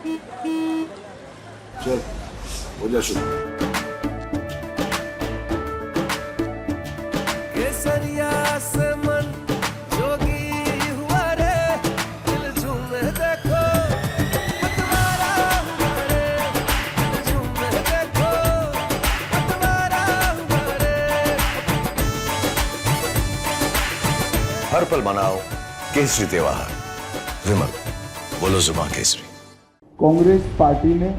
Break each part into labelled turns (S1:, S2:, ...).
S1: चल हो जा शुरू।
S2: केसरिया से मन जोगी हुआ रे, दिल झूमे देखो पतवारा हुआ रे, दिल झूमे देखो पतवारा हुआ रे।
S3: हर पल मनाओ केसरी त्योहार। विमल बोलो जुबान केसरी।
S4: कांग्रेस पार्टी ने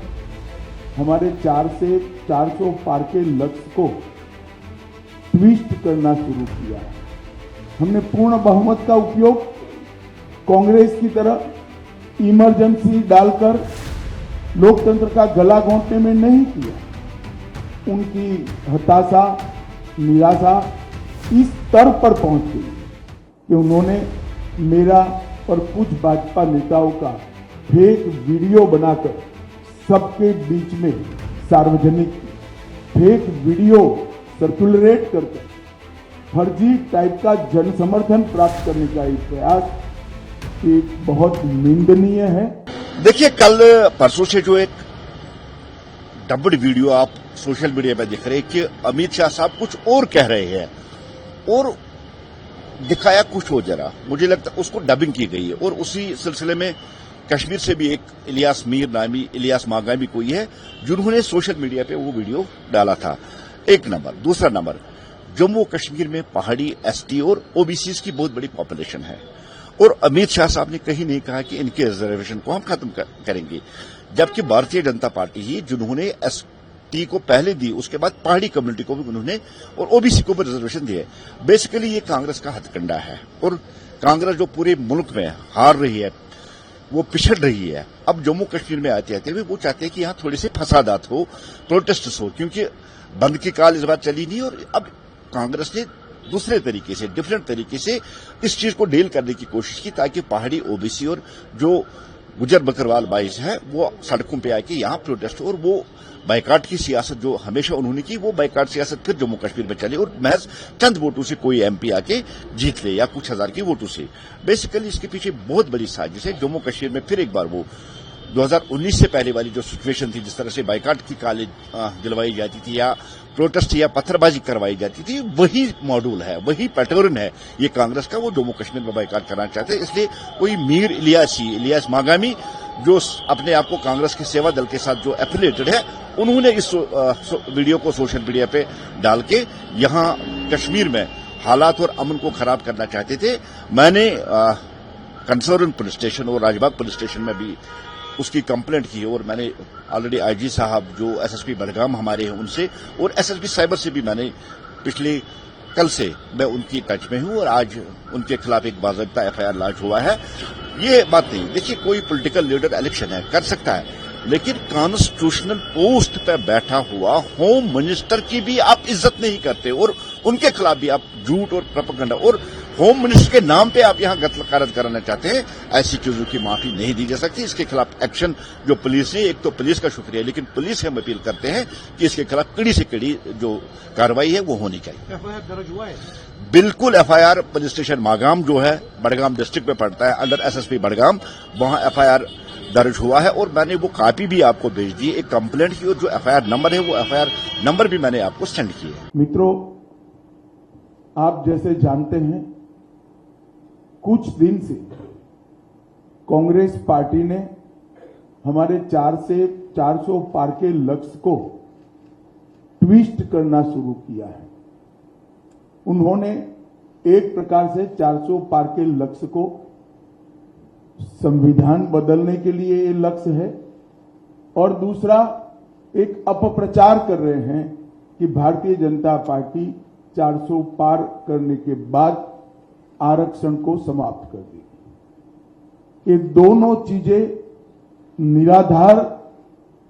S4: हमारे 4 से 400 पार के लक्ष्य को ट्विस्ट करना शुरू किया है। हमने पूर्ण बहुमत का उपयोग कांग्रेस की तरह इमरजेंसी डालकर लोकतंत्र का गला घोंटने में नहीं किया। उनकी हताशा, निराशा इस स्तर पर पहुंच गई कि उन्होंने मेरा और कुछ भाजपा नेताओं का फेक वीडियो बनाकर सबके बीच में सार्वजनिक फेक वीडियो सर्कुलेट करके फर्जी टाइप का जन समर्थन प्राप्त करने का एक प्रयास ये बहुत निंदनीय है।
S5: देखिए, कल परसों से जो एक डब्ड वीडियो आप सोशल मीडिया पर दिख रहे हैं कि अमित शाह साहब कुछ और कह रहे हैं और दिखाया कुछ हो, जरा मुझे लगता है उसको डबिंग की गई है। और उसी सिलसिले में कश्मीर से भी एक इलियास मीर नामी इलियास मागामी कोई है जिन्होंने सोशल मीडिया पे वो वीडियो डाला था। एक नंबर। दूसरा नंबर, जम्मू कश्मीर में पहाड़ी एसटी और ओबीसी की बहुत बड़ी पॉपुलेशन है और अमित शाह साहब ने कहीं नहीं कहा कि इनके रिजर्वेशन को हम खत्म करेंगे, जबकि भारतीय जनता पार्टी ही जिन्होंने एसटी को पहले दी, उसके बाद पहाड़ी कम्युनिटी को भी उन्होंने और ओबीसी को भी रिजर्वेशन दिए। बेसिकली ये कांग्रेस का हथकंडा है और कांग्रेस जो पूरे मुल्क में हार रही है, वो पिछड़ रही है। अब जम्मू कश्मीर में आते आते हुए वो चाहते हैं कि यहाँ थोड़े से फसादात हो, प्रोटेस्ट हो, क्योंकि बंद की काल इस बार चली नहीं और अब कांग्रेस ने दूसरे तरीके से, डिफरेंट तरीके से इस चीज को डील करने की कोशिश की ताकि पहाड़ी ओबीसी और जो गुजर बकरवाल बाइस है वो सड़कों पे आके यहाँ प्रोटेस्ट हो और वो बाइकाट की सियासत जो हमेशा उन्होंने की, वो बाइकाट सियासत फिर जम्मू कश्मीर में चली और महज चंद वोटों से कोई एमपी आके जीत ले या कुछ हजार की वोटों से। बेसिकली इसके पीछे बहुत बड़ी साजिश है। जम्मू कश्मीर में फिर एक बार वो 2019 से पहले वाली जो सिचुएशन थी, जिस तरह से बाइकाट की कालें दिलवाई जाती थी या प्रोटेस्ट या पत्थरबाजी करवाई जाती थी, वही मॉड्यूल है, वही पैटर्न है ये कांग्रेस का। वो जम्मू कश्मीर में बाइकाट करना चाहते हैं। इसलिए कोई मीर इलियास मागामी जो अपने आप को कांग्रेस के सेवा दल के साथ जो एफिलिएटेड है, उन्होंने इस वीडियो को सोशल मीडिया पे डाल के यहाँ कश्मीर में हालात और अमन को खराब करना चाहते थे। मैंने कंसर्न पुलिस स्टेशन और राजबाग पुलिस स्टेशन में भी उसकी कंप्लेंट की और मैंने ऑलरेडी आईजी साहब जो एसएसपी बडगाम हमारे हैं उनसे और एसएसपी साइबर से भी मैंने पिछले कल से मैं उनकी टच में हूं और आज उनके खिलाफ एक बाकायदा एफआईआर लॉन्च हुआ है। ये बात नहीं, देखिए कोई पॉलिटिकल लीडर इलेक्शन है कर सकता है, लेकिन कॉन्स्टिट्यूशनल पोस्ट पे बैठा हुआ होम मिनिस्टर की भी आप इज्जत नहीं करते और उनके खिलाफ भी आप झूठ और प्रोपेगेंडा और होम मिनिस्टर के नाम पे आप यहां गलत कराना चाहते हैं। ऐसी चीजों की माफी नहीं दी जा सकती। इसके खिलाफ एक्शन जो पुलिस ने, एक तो पुलिस का शुक्रिया, लेकिन पुलिस से हम अपील करते हैं कि इसके खिलाफ कड़ी से कड़ी जो कार्रवाई है वो होनी चाहिए।
S1: एफआईआर दर्ज हुआ है?
S5: बिल्कुल एफआईआर पुलिस स्टेशन मागाम जो है बडगाम डिस्ट्रिक्ट में पड़ता है अंडर एसएसपी बडगाम, वहां एफआईआर दर्ज हुआ है और मैंने वो कॉपी भी आपको भेज दी, एक कंप्लेंट की और जो एफआईआर नंबर है वो एफआईआर नंबर भी मैंने आपको सेंड किया है।
S4: मित्रों, आप जैसे जानते हैं कुछ दिन से कांग्रेस पार्टी ने हमारे 4 से 400 पार के लक्ष्य को ट्विस्ट करना शुरू किया है। उन्होंने एक प्रकार से 400 पार के लक्ष्य को संविधान बदलने के लिए ये लक्ष्य है और दूसरा एक अपप्रचार कर रहे हैं कि भारतीय जनता पार्टी 400 पार करने के बाद आरक्षण को समाप्त कर दी। ये दोनों चीजें निराधार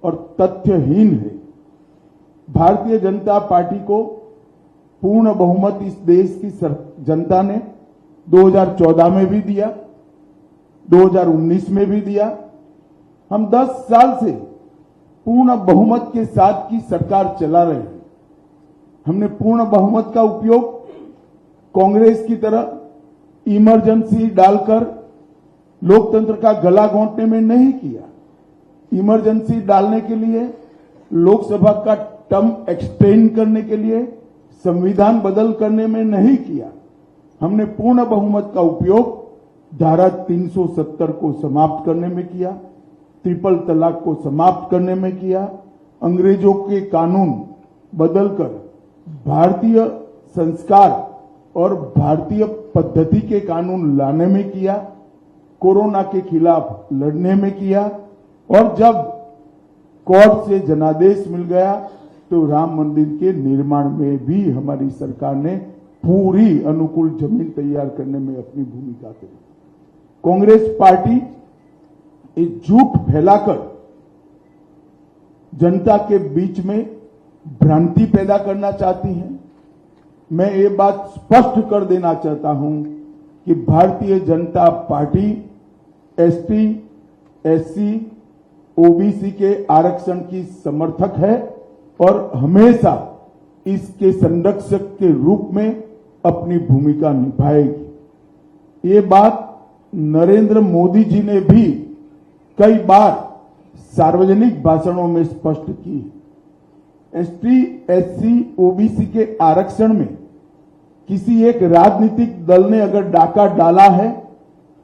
S4: और तथ्यहीन है। भारतीय जनता पार्टी को पूर्ण बहुमत इस देश की जनता ने 2014 में भी दिया, 2019 में भी दिया। हम 10 साल से पूर्ण बहुमत के साथ की सरकार चला रहे हैं। हमने पूर्ण बहुमत का उपयोग कांग्रेस की तरह इमरजेंसी डालकर लोकतंत्र का गला घोंटने में नहीं किया। इमरजेंसी डालने के लिए, लोकसभा का टर्म एक्सटेंड करने के लिए, संविधान बदल करने में नहीं किया। हमने पूर्ण बहुमत का उपयोग धारा 370 को समाप्त करने में किया, ट्रिपल तलाक को समाप्त करने में किया, अंग्रेजों के कानून बदलकर भारतीय संस्कार और भारतीय पद्धति के कानून लाने में किया, कोरोना के खिलाफ लड़ने में किया, और जब कोर्ट से जनादेश मिल गया तो राम मंदिर के निर्माण में भी हमारी सरकार ने पूरी अनुकूल जमीन तैयार करने में अपनी भूमिका करी। कांग्रेस पार्टी एक झूठ फैलाकर जनता के बीच में भ्रांति पैदा करना चाहती है। मैं ये बात स्पष्ट कर देना चाहता हूं कि Bharatiya Janata party ST, SC, OBC के आरक्षण की समर्थक है और हमेशा इसके संरक्षक के रूप में अपनी भूमिका निभाएगी। ये बात नरेंद्र मोदी जी ने भी कई बार सार्वजनिक भाषणों में स्पष्ट की। एसटी, एससी, ओबीसी के आरक्षण में किसी एक राजनीतिक दल ने अगर डाका डाला है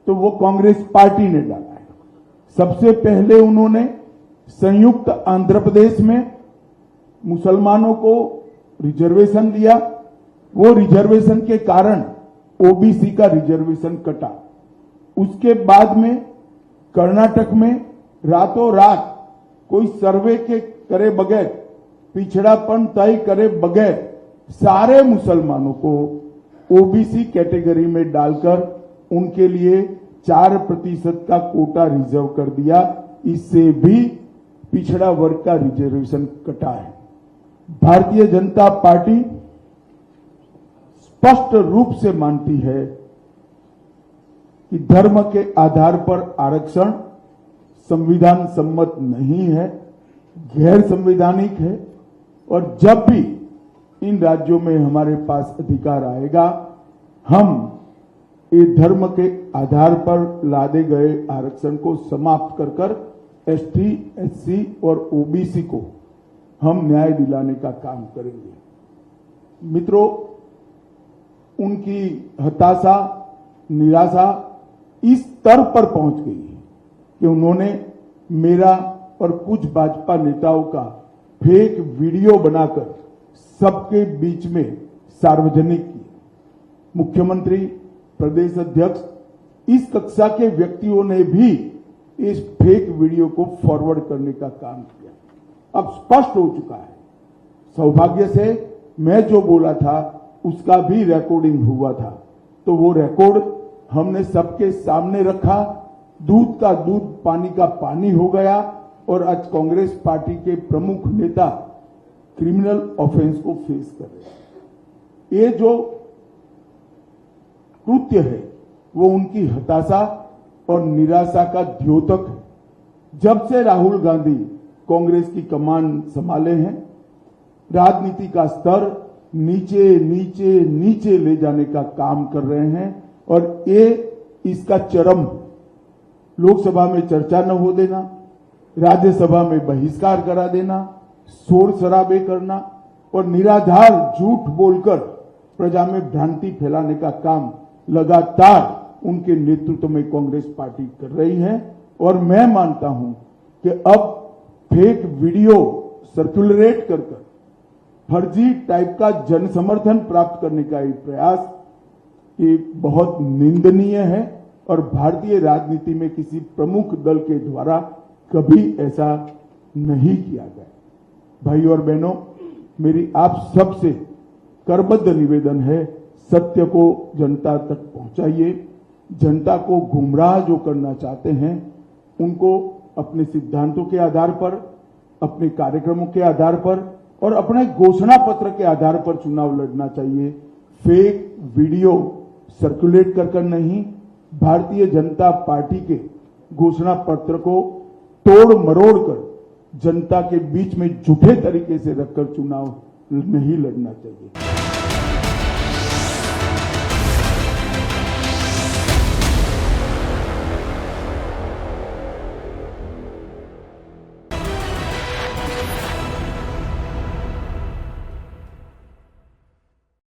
S4: तो वो कांग्रेस पार्टी ने डाला है। सबसे पहले उन्होंने संयुक्त आंध्र प्रदेश में मुसलमानों को रिजर्वेशन दिया, वो रिजर्वेशन के कारण ओबीसी का रिजर्वेशन कटा। उसके बाद में कर्नाटक में रातों रात कोई सर्वे के करे बगैर, पिछड़ापन तय करे बगैर सारे मुसलमानों को ओबीसी कैटेगरी में डालकर उनके लिए 4% का कोटा रिजर्व कर दिया। इससे भी पिछड़ा वर्ग का रिजर्वेशन कटा है। भारतीय जनता पार्टी स्पष्ट रूप से मानती है कि धर्म के आधार पर आरक्षण संविधान सम्मत नहीं है, गैर संवैधानिक है, और जब भी इन राज्यों में हमारे पास अधिकार आएगा हम ये धर्म के आधार पर लादे गए आरक्षण को समाप्त कर कर एसटी, एससी और ओबीसी को हम न्याय दिलाने का काम करेंगे। मित्रों, उनकी हताशा, निराशा इस स्तर पर पहुंच गई है कि उन्होंने मेरा और कुछ भाजपा नेताओं का फेक वीडियो बनाकर सबके बीच में सार्वजनिक किया। मुख्यमंत्री, प्रदेश अध्यक्ष, इस कक्षा के व्यक्तियों ने भी इस फेक वीडियो को फॉरवर्ड करने का काम किया। अब स्पष्ट हो चुका है। सौभाग्य से मैं जो बोला था उसका भी रिकॉर्डिंग हुआ था, तो वो रिकॉर्ड हमने सबके सामने रखा। दूध का दूध, पानी का पानी हो गया और आज कांग्रेस पार्टी के प्रमुख नेता क्रिमिनल ऑफेंस को फेस कर रहे हैं। ये जो कृत्य है वो उनकी हताशा और निराशा का द्योतक है। जब से राहुल गांधी कांग्रेस की कमान संभाले हैं, राजनीति का स्तर नीचे नीचे नीचे ले जाने का काम कर रहे हैं और ये इसका चरम, लोकसभा में चर्चा न हो देना, राज्यसभा में बहिष्कार करा देना, शोर शराबे करना और निराधार झूठ बोलकर प्रजा में भ्रांति फैलाने का काम लगातार उनके नेतृत्व में कांग्रेस पार्टी कर रही है। और मैं मानता हूं कि अब फेक वीडियो सर्कुलेट कर फर्जी टाइप का जन समर्थन प्राप्त करने का एक प्रयास ये बहुत निंदनीय है और भारतीय राजनीति में किसी प्रमुख दल के द्वारा कभी ऐसा नहीं किया गया। भाई और बहनों, मेरी आप सबसे करबद्ध निवेदन है, सत्य को जनता तक पहुंचाइए। जनता को गुमराह जो करना चाहते हैं उनको अपने सिद्धांतों के आधार पर, अपने कार्यक्रमों के आधार पर और अपने घोषणा पत्र के आधार पर चुनाव लड़ना चाहिए। फेक वीडियो सर्कुलेट कर नहीं, भारतीय जनता पार्टी के घोषणा पत्र को तोड़ मरोड़ कर जनता के बीच में झूठे तरीके से रखकर चुनाव नहीं लड़ना चाहिए।